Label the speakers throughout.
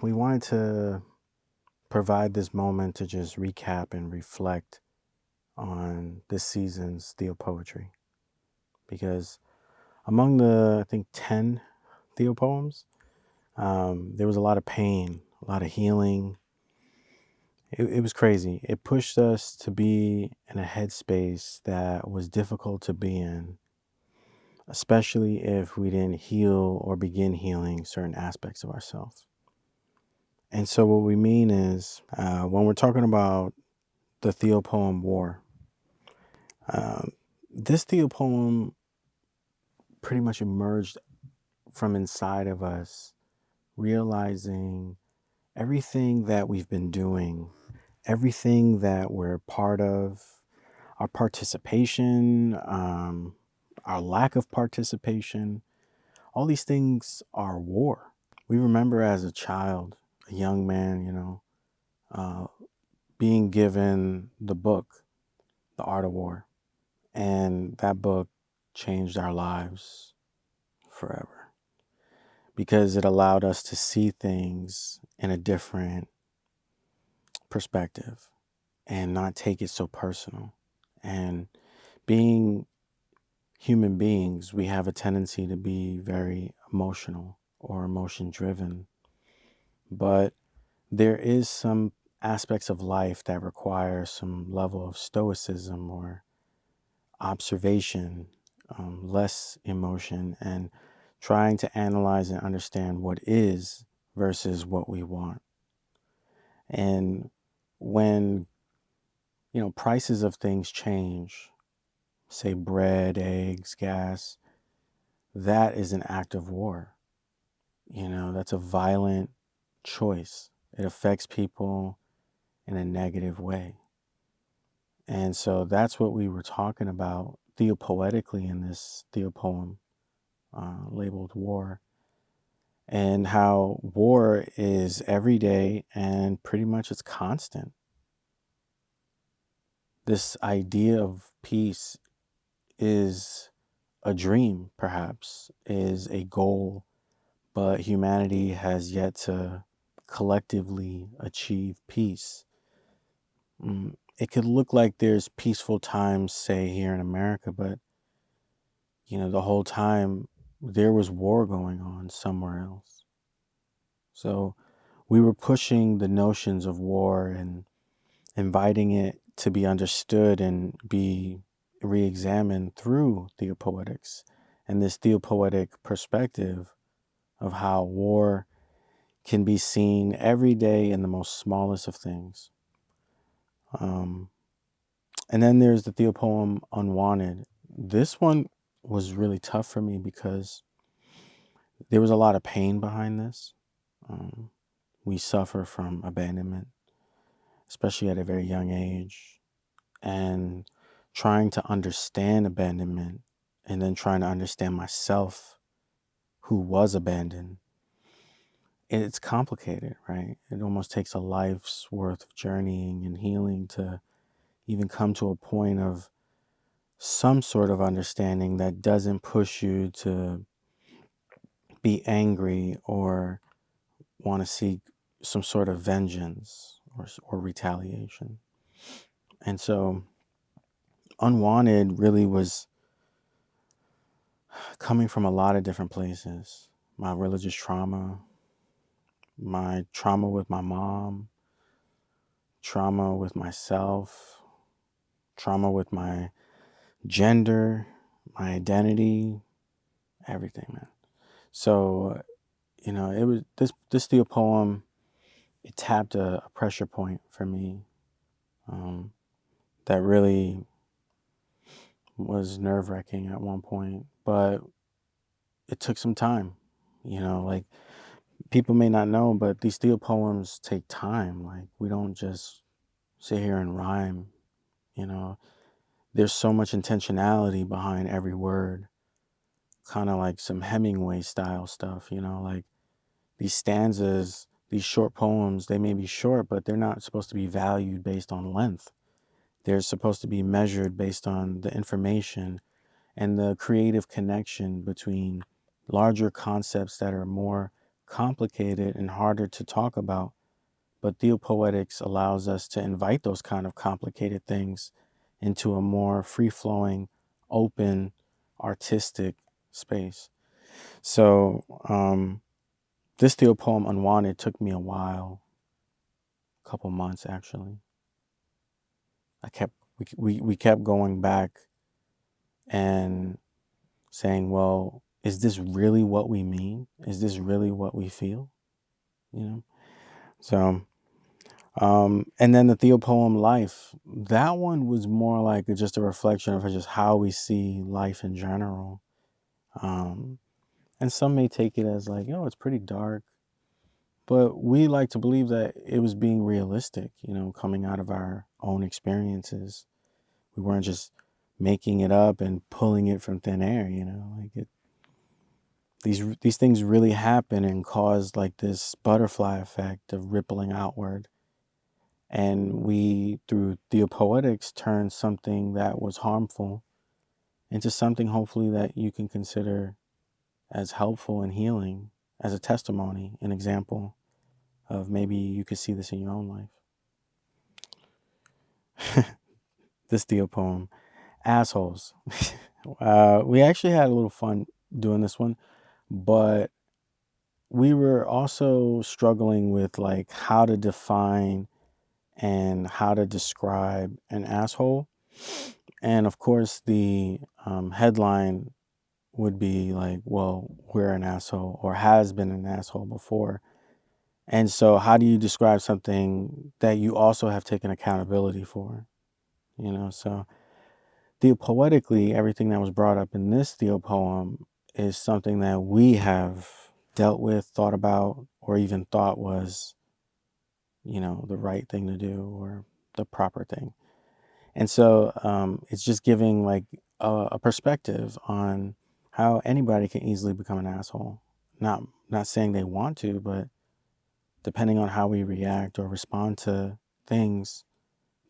Speaker 1: we wanted to provide this moment to just recap and reflect on this season's Theopoetry. Because among the, I think, 10 Theopoems, there was a lot of pain, a lot of healing. It was crazy. It pushed us to be in a headspace that was difficult to be in, especially if we didn't heal or begin healing certain aspects of ourselves. And so what we mean is when we're talking about the Theopoem War, this Theopoem pretty much emerged from inside of us, realizing everything that we've been doing, everything that we're part of, our participation, our lack of participation, all these things are war. We remember as a child, a young man, being given the book, The Art of War. And that book changed our lives forever because it allowed us to see things in a different perspective and not take it so personal. And being human beings, we have a tendency to be very emotional or emotion driven. But there is some aspects of life that require some level of stoicism or observation, less emotion, and trying to analyze and understand what is versus what we want. And when, prices of things change, say bread, eggs, gas, that is an act of war. That's a violent choice. It affects people in a negative way. And so that's what we were talking about theopoetically in this Theopoem labeled War, and how war is everyday and pretty much it's constant. This idea of peace is a dream, perhaps, is a goal, but humanity has yet to collectively achieve peace. It could look like there's peaceful times, say, here in America, but, the whole time there was war going on somewhere else. So we were pushing the notions of war and inviting it to be understood and be re-examined through Theopoetics and this Theopoetic perspective of how war can be seen every day in the most smallest of things. And then there's the Theopoem Unwanted. This one was really tough for me because there was a lot of pain behind this. We suffer from abandonment, especially at a very young age, and trying to understand abandonment and then trying to understand myself who was abandoned. It's complicated, right? It almost takes a life's worth of journeying and healing to even come to a point of some sort of understanding that doesn't push you to be angry or want to seek some sort of vengeance or retaliation. And so Unwanted really was coming from a lot of different places. My religious trauma, my trauma with my mom, trauma with myself, trauma with my gender, my identity, everything, man. So, it was this Theopoem, it tapped a pressure point for me that really was nerve-wracking at one point, but it took some time. Like, people may not know, but these Theopoems take time. Like, we don't just sit here and rhyme. There's so much intentionality behind every word, kind of like some Hemingway style stuff. Like these stanzas, these short poems, they may be short, but they're not supposed to be valued based on length. They're supposed to be measured based on the information and the creative connection between larger concepts that are more complicated and harder to talk about. But Theopoetics allows us to invite those kind of complicated things into a more free-flowing, open, artistic space. So this Theopoem Unwanted took me a while, a couple months actually. We kept going back and saying, well, is this really what we mean? Is this really what we feel? You know? So, and then the Theopoem Life, that one was more like just a reflection of just how we see life in general. And some may take it as like, it's pretty dark. But we like to believe that it was being realistic, coming out of our own experiences. We weren't just making it up and pulling it from thin air, these things really happen and cause like this butterfly effect of rippling outward. And we, through Theopoetics, turn something that was harmful into something hopefully that you can consider as helpful and healing, as a testimony, an example of maybe you could see this in your own life. This Theopoem, assholes. We actually had a little fun doing this one, but we were also struggling with like how to define and how to describe an asshole. And of course, the headline would be like, well, we're an asshole or has been an asshole before. And so how do you describe something that you also have taken accountability for? So theopoetically, everything that was brought up in this Theopoem is something that we have dealt with, thought about, or even thought was, the right thing to do or the proper thing. And so it's just giving like a perspective on how anybody can easily become an asshole. Not saying they want to, but depending on how we react or respond to things,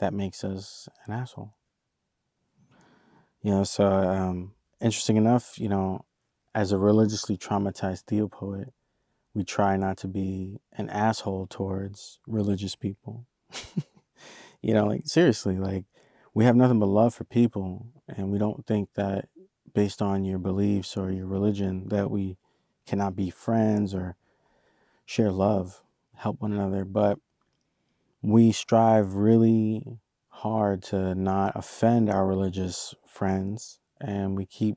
Speaker 1: that makes us an asshole. So interesting enough, as a religiously traumatized Theopoet, we try not to be an asshole towards religious people. Like seriously, like we have nothing but love for people, and we don't think that based on your beliefs or your religion that we cannot be friends or share love, help one another. But we strive really hard to not offend our religious friends, and we keep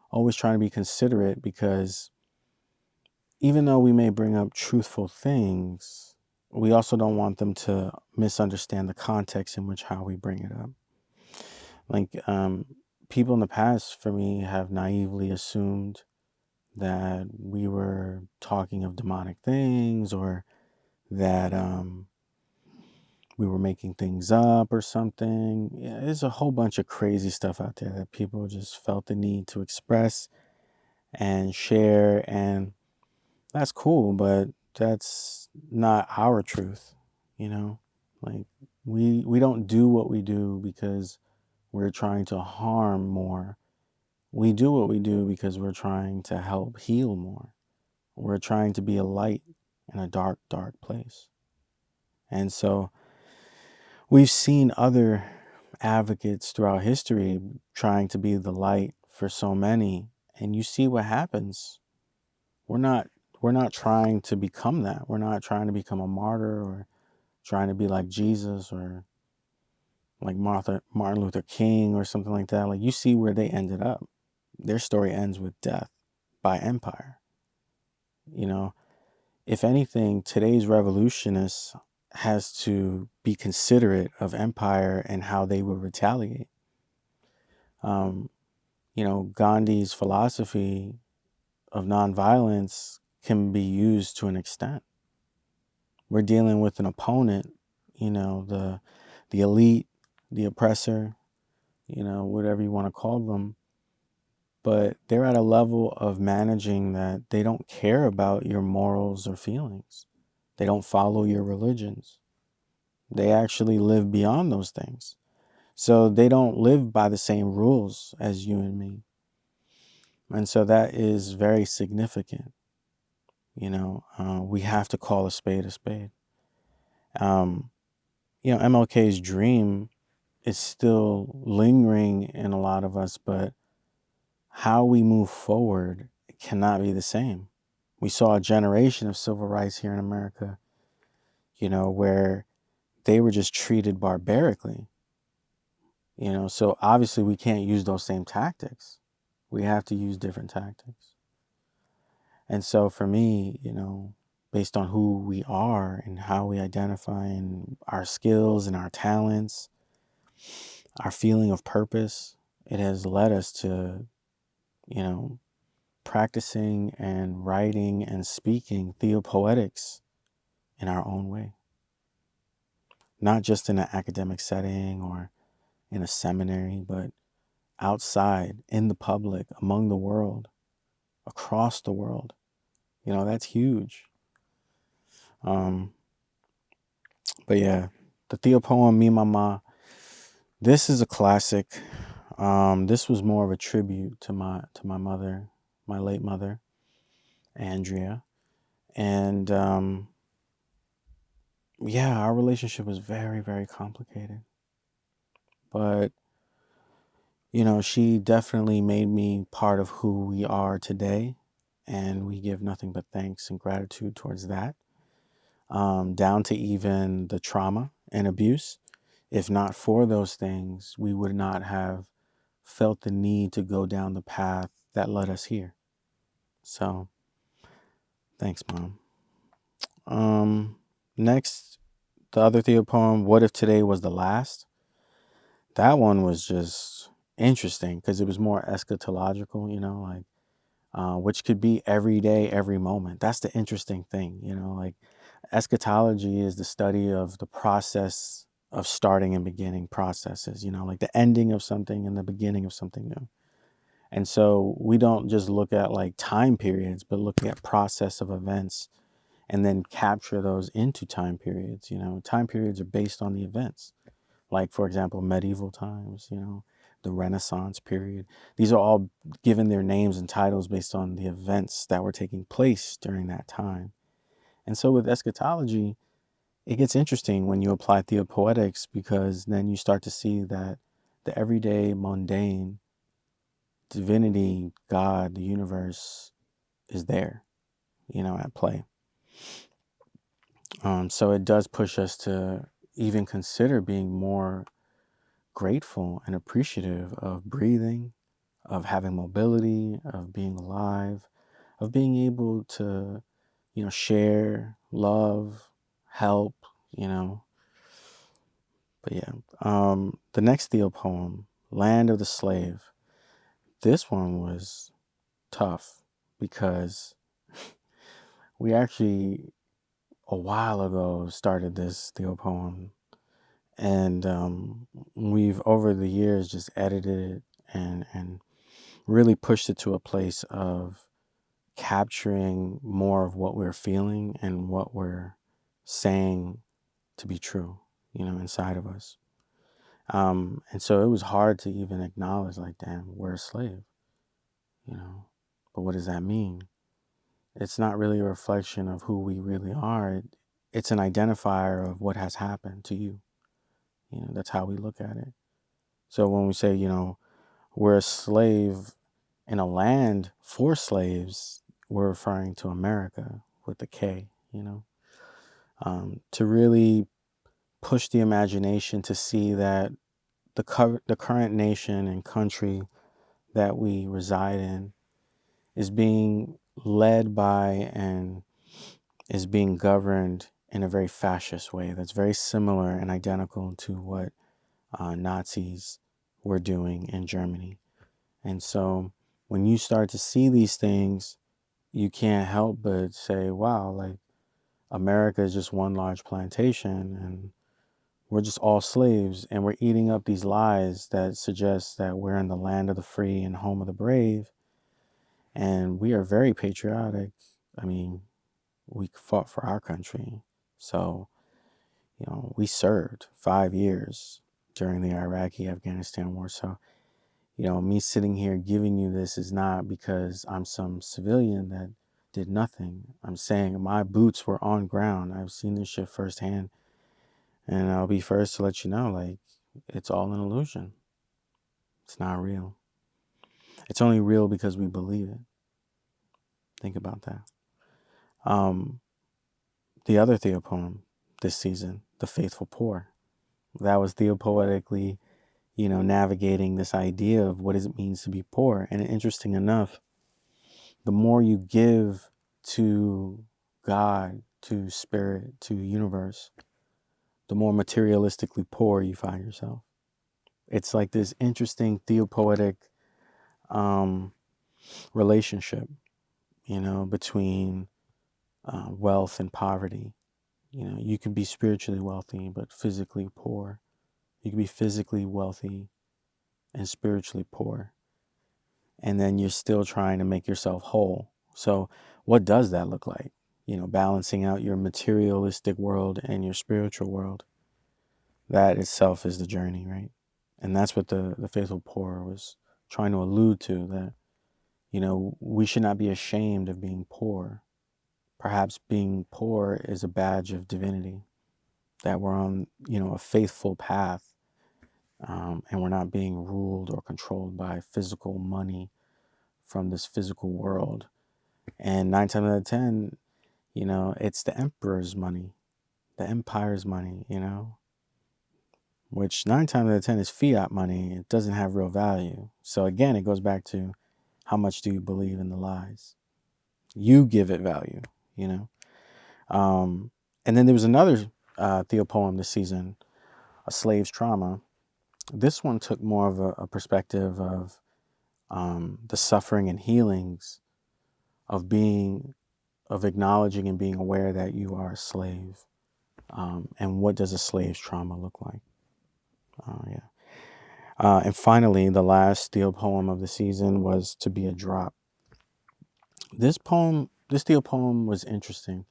Speaker 1: always trying to be considerate, because even though we may bring up truthful things, we also don't want them to misunderstand the context in which how we bring it up. Like people in the past for me have naively assumed that we were talking of demonic things, or that we were making things up or something. Yeah, there's a whole bunch of crazy stuff out there that people just felt the need to express and share, and that's cool, but that's not our truth. Like we don't do what we do because we're trying to harm more. We do what we do because we're trying to help heal more. We're trying to be a light in a dark, dark place. And so we've seen other advocates throughout history trying to be the light for so many, and you see what happens. We're not trying to become that. We're not trying to become a martyr or trying to be like Jesus or like Martin Luther King or something like that. Like, you see where they ended up. Their story ends with death by empire. If anything, today's revolutionists has to be considerate of empire and how they will retaliate. Gandhi's philosophy of nonviolence can be used to an extent. We're dealing with an opponent, the elite, the oppressor, whatever you want to call them. But they're at a level of managing that they don't care about your morals or feelings. They don't follow your religions. They actually live beyond those things. So they don't live by the same rules as you and me. And so that is very significant. We have to call a spade a spade. MLK's dream is still lingering in a lot of us, but how we move forward cannot be the same. We saw a generation of civil rights here in America, where they were just treated barbarically. So obviously we can't use those same tactics. We have to use different tactics. And so for me, based on who we are and how we identify and our skills and our talents, our feeling of purpose, it has led us to, practicing and writing and speaking Theopoetics in our own way. Not just in an academic setting or in a seminary, but outside, in the public, among the world, across the world. That's huge. But yeah, the Theopoem, Me Mama, this is a classic. This was more of a tribute to my mother, my late mother, Andrea. And yeah, our relationship was very, very complicated. But, she definitely made me part of who we are today. And we give nothing but thanks and gratitude towards that. Down to even the trauma and abuse. If not for those things, we would not have felt the need to go down the path that led us here. So, thanks, Mom. Next, the other Theopoem, What If Today Was the Last? That one was just interesting because it was more eschatological, which could be every day, every moment. That's the interesting thing, eschatology is the study of the process of starting and beginning processes, like the ending of something and the beginning of something new. And so we don't just look at like time periods, but looking at process of events and then capture those into time periods. Time periods are based on the events. Like, for example, medieval times, the Renaissance period. These are all given their names and titles based on the events that were taking place during that time. And so with eschatology, it gets interesting when you apply Theopoetics, because then you start to see that the everyday, mundane, divinity, God, the universe is there, at play. So it does push us to even consider being more grateful and appreciative of breathing, of having mobility, of being alive, of being able to, share, love, help, But yeah, the next Theopoem, Land of the Slave. This one was tough because we actually a while ago started this Theopoem, and we've over the years just edited it and really pushed it to a place of capturing more of what we're feeling and what we're saying to be true, inside of us. And so it was hard to even acknowledge, like, damn, we're a slave, but what does that mean? It's not really a reflection of who we really are. It's an identifier of what has happened to you. That's how we look at it. So when we say, we're a slave in a land for slaves, we're referring to America with the K, to really push the imagination to see that the current nation and country that we reside in is being led by and is being governed in a very fascist way that's very similar and identical to what Nazis were doing in Germany. And so when you start to see these things, you can't help but say, wow, like America is just one large plantation and we're just all slaves, and we're eating up these lies that suggest that we're in the land of the free and home of the brave. And we are very patriotic. I mean, we fought for our country. So, we served 5 years during the Iraqi-Afghanistan war. So, me sitting here giving you this is not because I'm some civilian that did nothing. I'm saying my boots were on ground. I've seen this shit firsthand. And I'll be first to let you know, like, it's all an illusion. It's not real. It's only real because we believe it. Think about that. The other Theopoem this season, The Faithful Poor, that was theopoetically, navigating this idea of what it means to be poor. And interesting enough, the more you give to God, to spirit, to universe, the more materialistically poor you find yourself. It's like this interesting theopoetic relationship, between wealth and poverty. You can be spiritually wealthy, but physically poor. You can be physically wealthy and spiritually poor. And then you're still trying to make yourself whole. So what does that look like? Balancing out your materialistic world and your spiritual world. That itself is the journey, right? And that's what the faithful poor was trying to allude to, that, we should not be ashamed of being poor. Perhaps being poor is a badge of divinity, that we're on, a faithful path, and we're not being ruled or controlled by physical money from this physical world. And 9 times out of 10, it's the emperor's money, the empire's money, which 9 times out of 10 is fiat money. It doesn't have real value. So again, it goes back to, how much do you believe in the lies? You give it value, And then there was another Theopoem this season, A Slave's Trauma. This one took more of a perspective of the suffering and healings of acknowledging and being aware that you are a slave. And what does a slave's trauma look like? And finally, the last Theopoem of the season was To Be a Drop. This Theopoem was interesting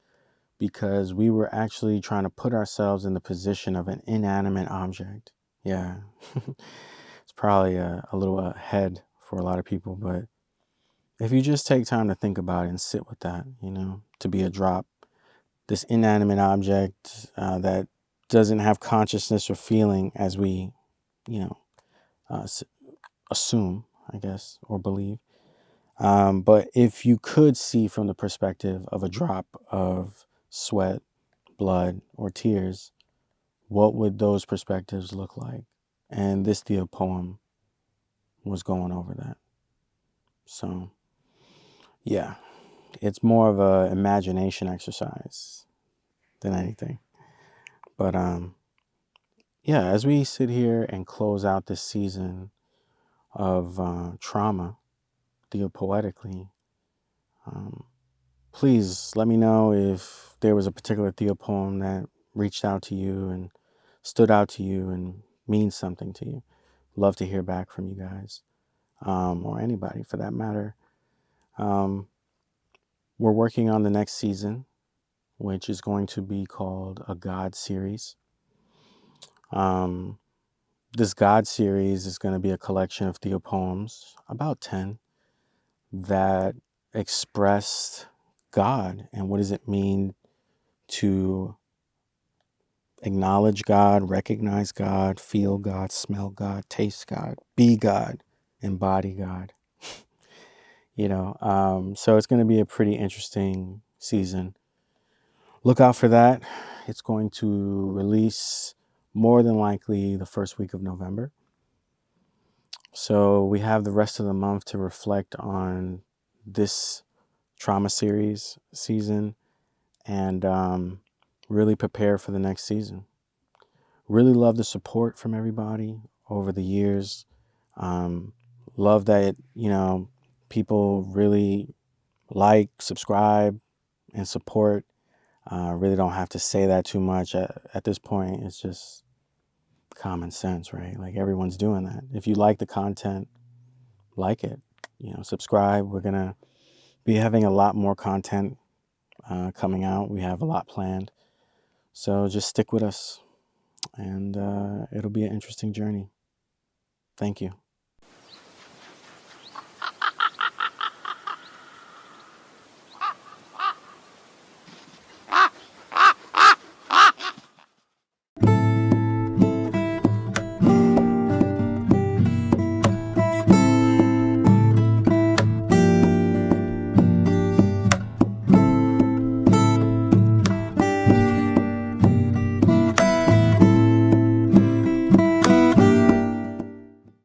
Speaker 1: because we were actually trying to put ourselves in the position of an inanimate object. Yeah, it's probably a little ahead for a lot of people, but if you just take time to think about it and sit with that, to be a drop, this inanimate object that doesn't have consciousness or feeling as we, assume, I guess, or believe. But if you could see from the perspective of a drop of sweat, blood, or tears, what would those perspectives look like? And this Theopoem was going over that. So, yeah, it's more of an imagination exercise than anything. But yeah, as we sit here and close out this season of trauma, theopoetically, please let me know if there was a particular Theopoem that reached out to you and stood out to you and means something to you. Love to hear back from you guys, or anybody for that matter. We're working on the next season, which is going to be called a God series. This God series is going to be a collection of Theopoems, about 10, that express God and what does it mean to acknowledge God, recognize God, feel God, smell God, taste God, be God, embody God. So it's going to be a pretty interesting season. Look out for that. It's going to release more than likely the first week of November. So we have the rest of the month to reflect on this trauma series season and really prepare for the next season. Really love the support from everybody over the years. Love that, people really like, subscribe, and support. Really don't have to say that too much at this point. It's just common sense, right? Like, everyone's doing that. If you like the content, like it, subscribe. We're going to be having a lot more content coming out. We have a lot planned. So just stick with us and it'll be an interesting journey. Thank you.